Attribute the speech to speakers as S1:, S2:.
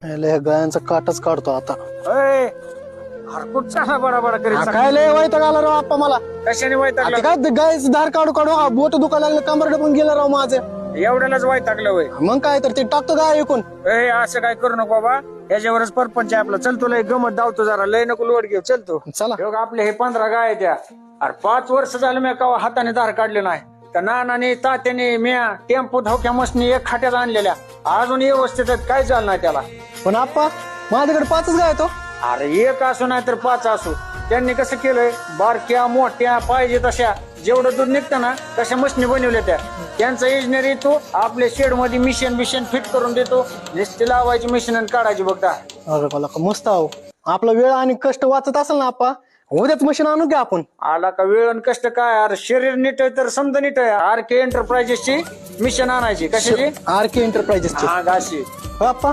S1: लय गायांचा काटच काढतो आता.
S2: कुठचा बडा करीत
S1: काय लय वैताग आला राव आप्पा मला.
S2: कशाने
S1: आता
S2: वैतागलं
S1: काय गायचं धार काढू काढू हा बोट दुखायला लागलं, कमरडे पण गेलं राव माझं.
S2: एवढ्यालाच वैतागलं वय
S1: मग काय तर ते टाकतो गाय ऐकून.
S2: असं काय करू नको बाबा, याच्यावरच परपंच आहे आपला. चल तुला एक गमत धावतो जरा, लय नको लोड घेऊ. चल तू
S1: चला.
S2: हे बघ, आपले हे 15 गाय आहेत त्या. अरे 5 वर्ष झालं मी कवा हाताने धार काढले नाही. तर नानाने तात्याने म्या टेम्पो धोक्या मशनी एक खाट्यात आणलेल्या अजून व्यवस्थित आहेत, काय झालं नाही त्याला.
S1: पण आप्पा माझ्याकडे 5च गाय तो.
S2: अरे एक असू नाही तर 5 असू. त्यांनी कसं केलंय, बारक्या मोठ्या पाहिजे तशा जेवढं दूध निघतं ना तशा मशनी बनवल्या त्या. त्यांचा इंजिनियर येतो आपल्या शेड मध्ये मिशन फिट करून देतो. नुसती लावायची मशीन आणि काढायची बघता.
S1: अरे मला का मस्त आहो. आपला वेळ आणि कष्ट वाचत असेल ना आप्पा, उद्याच मशीन आणू घ्या आपण.
S2: आला का वेळ आणि कष्ट काय. अरे शरीर नीट आहे तर समजा नीट आहे. RK एंटरप्राइजेसची मिशन आणायची. कशाची?
S1: RK enterprises.
S2: हा गाशी.
S1: आप्पा